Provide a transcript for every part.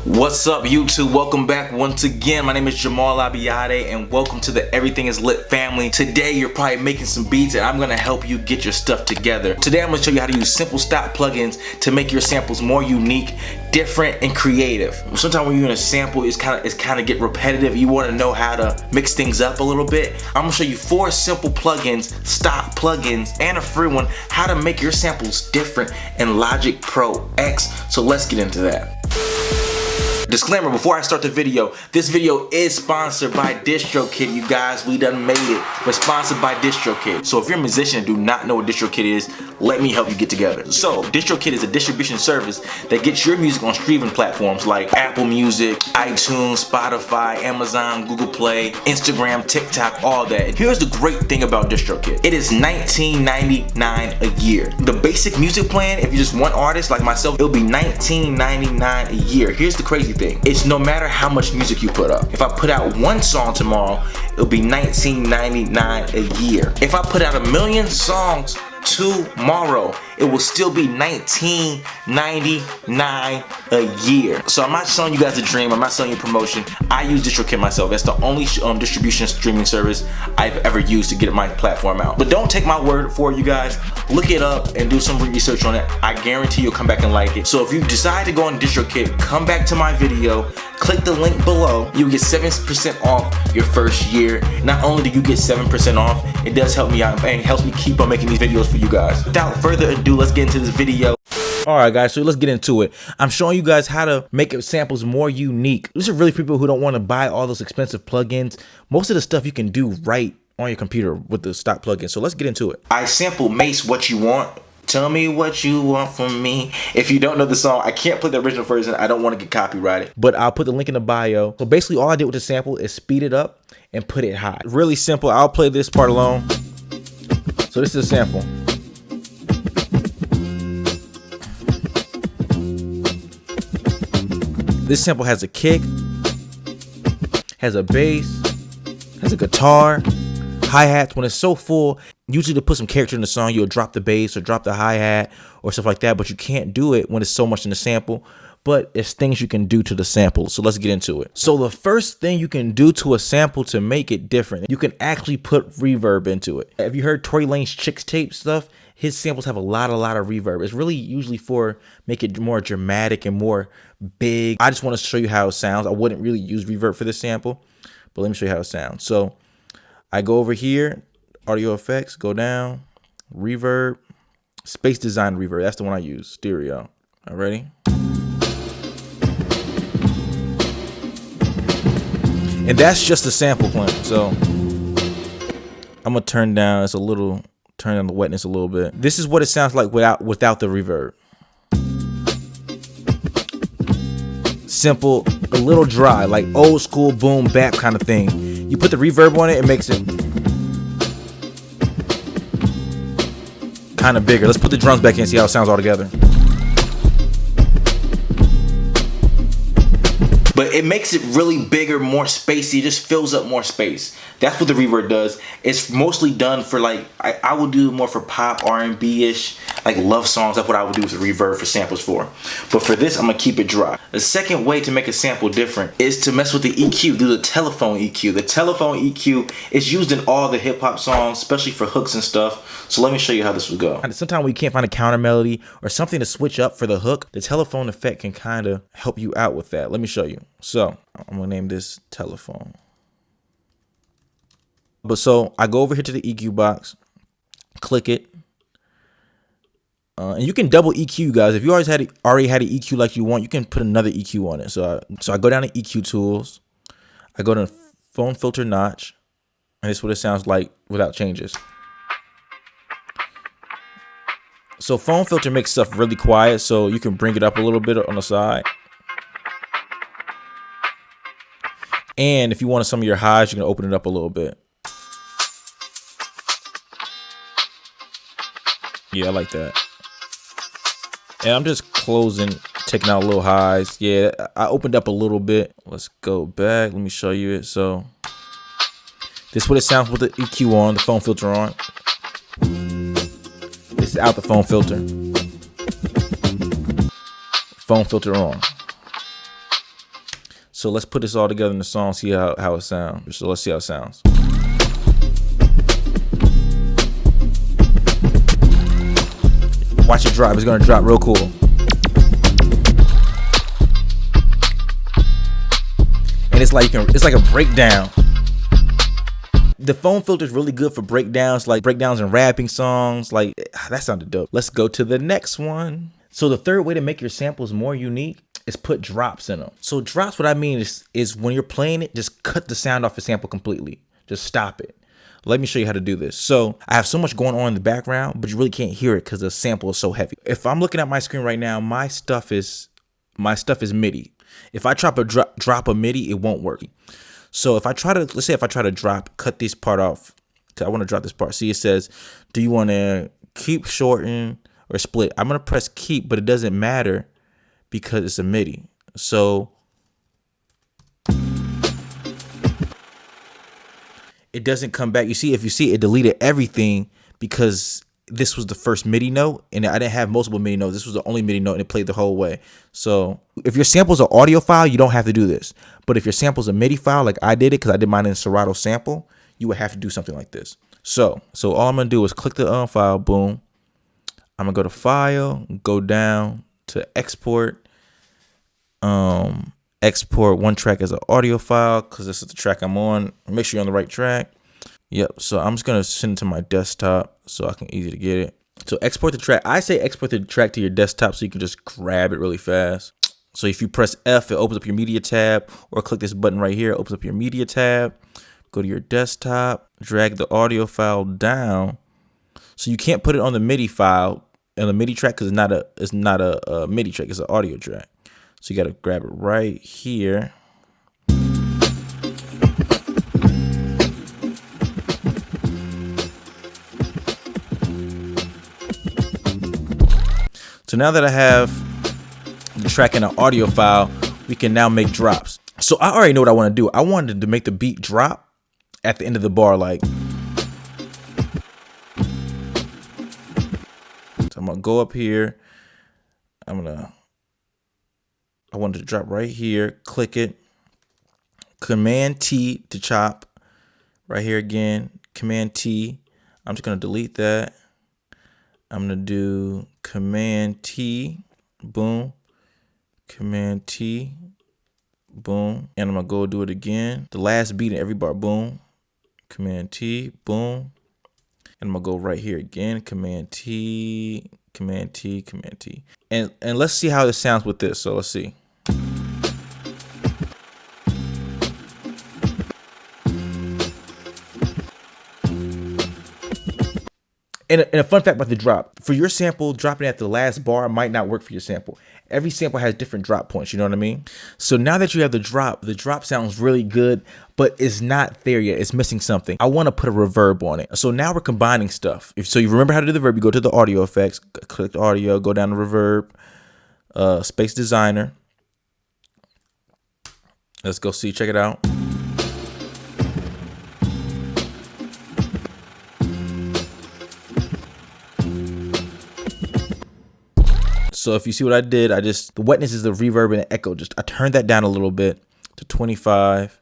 What's up, YouTube? Welcome back once again. My name is Jamal Abiyade and welcome to the Everything is Lit family. Today you're probably making some beats and I'm gonna help you get your stuff together. Today I'm gonna show you how to use simple stock plugins to make your samples more unique, different, and creative. Sometimes when you're in a sample, it's kind of get repetitive. You want to know how to mix things up a little bit. I'm gonna show you 4 simple plugins, stock plugins, and a free one, how to make your samples different in Logic Pro X. So let's get into that. Disclaimer before I start the video, this video is sponsored by DistroKid, you guys. We done made it. We're sponsored by DistroKid. So if you're a musician and do not know what DistroKid is, let me help you get together. So DistroKid is a distribution service that gets your music on streaming platforms like Apple Music, iTunes, Spotify, Amazon, Google Play, Instagram, TikTok, all that. Here's the great thing about DistroKid. It is $19.99 a year. The basic music plan, if you're just one artist like myself, it'll be $19.99 a year. Here's the crazy thing. It's no matter how much music you put up. If I put out one song tomorrow, it'll be $19.99 a year. If I put out 1 million songs tomorrow, it will still be $19.99 a year. So I'm not selling you guys a dream, I'm not selling you a promotion. I use DistroKid myself. That's the only distribution streaming service I've ever used to get my platform out. But don't take my word for it, you guys. Look it up and do some research on it. I guarantee you'll come back and like it. So if you decide to go on DistroKid, come back to my video, click the link below. You'll get 7% off your first year. Not only do you get 7% off, it does help me out and helps me keep on making these videos for you guys. Without further ado, let's get into this video. Alright guys, so let's get into it. I'm showing you guys how to make samples more unique. These are really people who don't want to buy all those expensive plugins. Most of the stuff you can do right on your computer with the stock plugin. So let's get into it. I sample Mace What You Want. Tell me what you want from me. If you don't know the song, I can't play the original version. I don't want to get copyrighted. But I'll put the link in the bio. So basically all I did with the sample is speed it up and put it high. Really simple. I'll play this part alone. So this is a sample. This sample has a kick, has a bass, has a guitar, hi-hats. When it's so full, usually to put some character in the song, you'll drop the bass or drop the hi-hat or stuff like that, but you can't do it when it's so much in the sample. But it's things you can do to the sample, so let's get into it. So the first thing you can do to a sample to make it different, you can actually put reverb into it. Have you heard Tory Lanez Chicks Tape stuff? His samples have a lot of reverb. It's really usually for make it more dramatic and more big. I just want to show you how it sounds. I wouldn't really use reverb for this sample, but let me show you how it sounds. So I go over here, audio effects, go down, reverb, space design reverb. That's the one I use, stereo. All ready? And that's just a sample playing. So I'm gonna turn down, it's a little, turn down the wetness a little bit. This is what it sounds like without the reverb. Simple, a little dry, like old school boom bap kind of thing. You put the reverb on it, it makes it kind of bigger. Let's put the drums back in and see how it sounds all together. But it makes it really bigger, more spacey. It just fills up more space. That's what the reverb does. It's mostly done for like, I would do more for pop, R&B-ish, like love songs. That's what I would do with the reverb for samples for. But for this, I'm gonna keep it dry. The second way to make a sample different is to mess with the EQ, do the telephone EQ. The telephone EQ is used in all the hip hop songs, especially for hooks and stuff. So let me show you how this would go. And sometimes we can't find a counter melody or something to switch up for the hook. The telephone effect can kind of help you out with that. Let me show you. So I'm gonna name this telephone. But so I go over here to the EQ box, click it, and you can double EQ, guys. If you already had an EQ like you want, you can put another EQ on it. So I go down to EQ tools, I go to phone filter notch, and this is what it sounds like without changes. So phone filter makes stuff really quiet, so you can bring it up a little bit on the side. And if you want some of your highs, you can open it up a little bit. Yeah, I like that. And I'm just closing, taking out little highs. Yeah, I opened up a little bit. Let's go back. Let me show you it. So this is what it sounds with the EQ on, the phone filter on. This is out the phone filter. Phone filter on. So let's put this all together in the song, see how it sounds. So let's see how it sounds. Watch it drop. It's gonna drop real cool. And it's like a breakdown. The foam filter is really good for breakdowns, like breakdowns in rapping songs. Like, that sounded dope. Let's go to the next one. So the third way to make your samples more unique is put drops in them. So drops, what I mean is when you're playing it, just cut the sound off the sample completely. Just stop it. Let me show you how to do this. So I have so much going on in the background, but you really can't hear it because the sample is so heavy. If I'm looking at my screen right now, my stuff is MIDI. If I drop a MIDI, it won't work. So if I try to, let's say if I try to cut this part off, because I want to drop this part. See, it says, do you want to keep, shorten, or split? I'm going to press keep, but it doesn't matter because it's a MIDI. So it doesn't come back. You see, if you see, it deleted everything because this was the first MIDI note, and I didn't have multiple MIDI notes. This was the only MIDI note, and it played the whole way. So if your sample's an audio file, you don't have to do this. But if your sample's a MIDI file, like I did it, because I did mine in Serato sample, you would have to do something like this. So all I'm gonna do is click the file, boom. I'm gonna go to File, go down to Export. Export one track as an audio file, because this is the track I'm on. Make sure you're on the right track. Yep, so I'm just gonna send it to my desktop so I can easy to get it. So export the track. I say export the track to your desktop so you can just grab it really fast. So if you press F, it opens up your media tab, or click this button right here, it opens up your media tab. Go to your desktop, drag the audio file down. So you can't put it on the MIDI file and the MIDI track because it's not a MIDI track, it's an audio track. So you gotta grab it right here. So now that I have the track in an audio file, we can now make drops. So I already know what I want to do. I wanted to make the beat drop at the end of the bar, like. So I'm gonna go up here. I wanted to drop right here. Click it. Command T to chop. Right here again. Command T. I'm just gonna delete that. I'm gonna do Command T, boom, Command T, boom, and I'm gonna go do it again. The last beat in every bar, boom, Command T, boom, and I'm gonna go right here again, Command T, Command T, Command T, and let's see how this sounds with this. So let's see. And a fun fact about the drop, for your sample, dropping at the last bar might not work for your sample. Every sample has different drop points, you know what I mean? So now that you have the drop sounds really good, but it's not there yet. It's missing something. I want to put a reverb on it. So now we're combining stuff. So you remember how to do the reverb, you go to the audio effects, click the audio, go down to reverb, space designer. Let's go see, check it out. So if you see what I did, the wetness is the reverb and the echo. I turned that down a little bit to 25.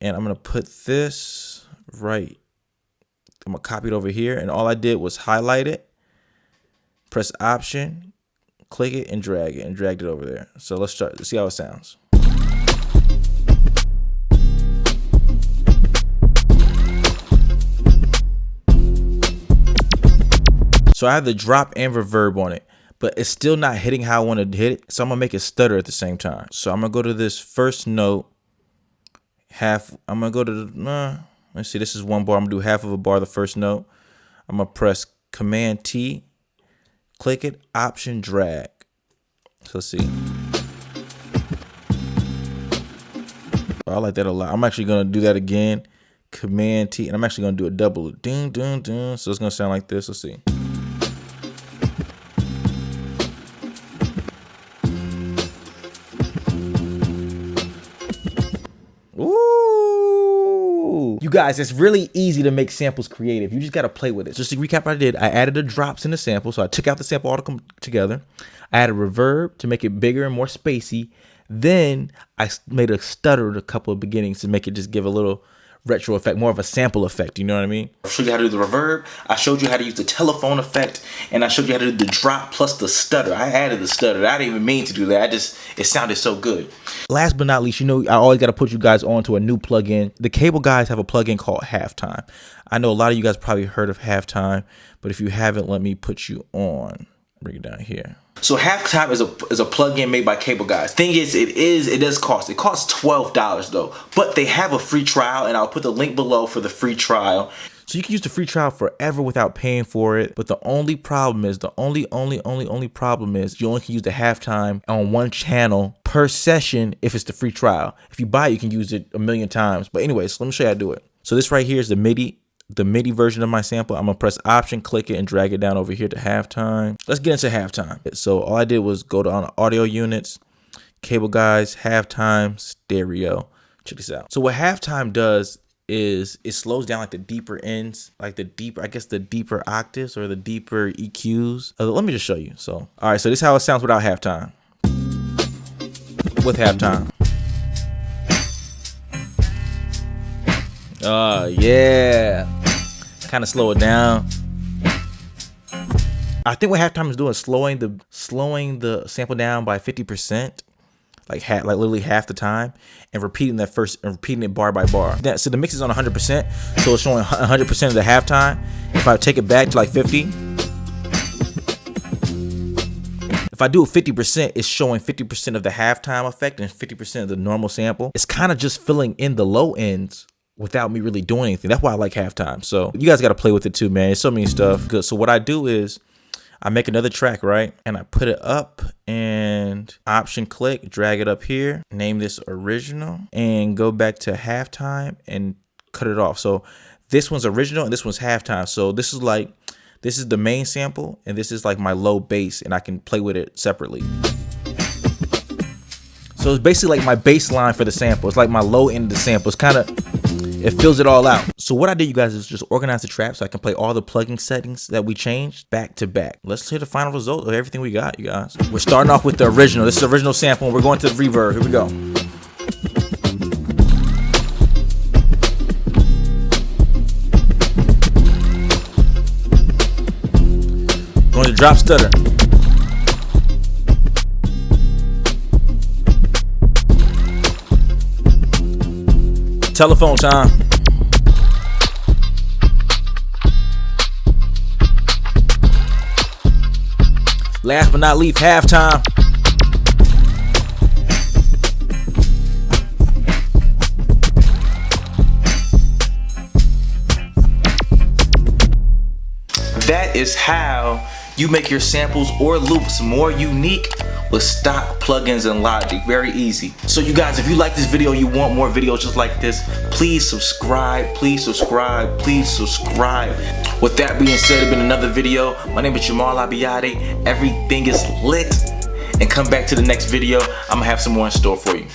And I'm going to put this right. I'm going to copy it over here. And all I did was highlight it, press Option, click it, and drag it. And dragged it over there. So let's see how it sounds. So I have the drop and reverb on it, but it's still not hitting how I want to hit it. So I'm gonna make it stutter at the same time. So I'm gonna go to this first note, I'm gonna go to let's see, this is one bar. I'm gonna do half of a bar, the first note. I'm gonna press Command T, click it, Option, drag. So let's see. I like that a lot. I'm actually gonna do that again. Command T, and I'm actually gonna do a double. Ding, ding, ding. So it's gonna sound like this. Let's see. Ooh. You guys, it's really easy to make samples creative. You just got to play with it. Just to recap what I did, I added the drops in the sample. So I took out the sample all to come together. I added reverb to make it bigger and more spacey. Then I made a stutter at a couple of beginnings to make it just give a little retro effect, more of a sample effect, you know what I mean? I showed you how to do the reverb, I showed you how to use the telephone effect, and I showed you how to do the drop plus the stutter. I added the stutter. I didn't even mean to do that. It sounded so good. Last but not least, you know, I always got to put you guys on to a new plugin. The CableGuys have a plugin called Halftime. I know a lot of you guys probably heard of Halftime, but if you haven't, let me put you on. Bring it down here. So Halftime is a plugin made by CableGuys. Thing is, it does cost. It costs $12 though, but they have a free trial, and I'll put the link below for the free trial. So you can use the free trial forever without paying for it. But the only problem is, the only problem is you only can use the Halftime on one channel per session if it's the free trial. If you buy it, you can use it a million times. But anyways, let me show you how to do it. So this right here is the MIDI version of my sample. I'm gonna press Option, click it, and drag it down over here to Halftime. Let's get into Halftime. So all I did was go to on audio units, CableGuys, Halftime, stereo. Check this out. So what Halftime does is it slows down like the deeper ends, like the deeper, I guess the deeper octaves or the deeper EQs. Let me just show you. So all right, so this is how it sounds without Halftime. With Halftime. Yeah, kind of slow it down. I think what Halftime is doing is slowing the sample down by 50%, like literally half the time, and repeating it bar by bar. So the mix is on 100%, so it's showing 100% of the halftime. If I take it back to like 50, if I do it 50%, it's showing 50% of the halftime effect and 50% of the normal sample. It's kind of just filling in the low ends without me really doing anything. That's why I like Halftime. So you guys got to play with it too, man. There's so many stuff good. So what I do is I make another track, right? And I put it up and Option click, drag it up here, name this original, and go back to Halftime and cut it off. So this one's original and this one's Halftime. So this is the main sample and this is like my low bass, and I can play with it separately. So it's basically like my bass line for the sample. It's like my low end of the sample. It's kind of, it fills it all out. So what I did, you guys, is just organize the trap so I can play all the plugin settings that we changed back to back. Let's hear the final result of everything we got, you guys. We're starting off with the original. This is the original sample, and we're going to the reverb. Here we go. Going to drop stutter. Telephone time. Last but not least, Halftime. That is how you make your samples or loops more unique with stock plugins and Logic. Very easy. So you guys, if you like this video, you want more videos just like this, please subscribe, please subscribe, please subscribe. With that being said, it's been another video. My name is Jamal Abiyade. Everything is lit. And come back to the next video. I'm gonna have some more in store for you.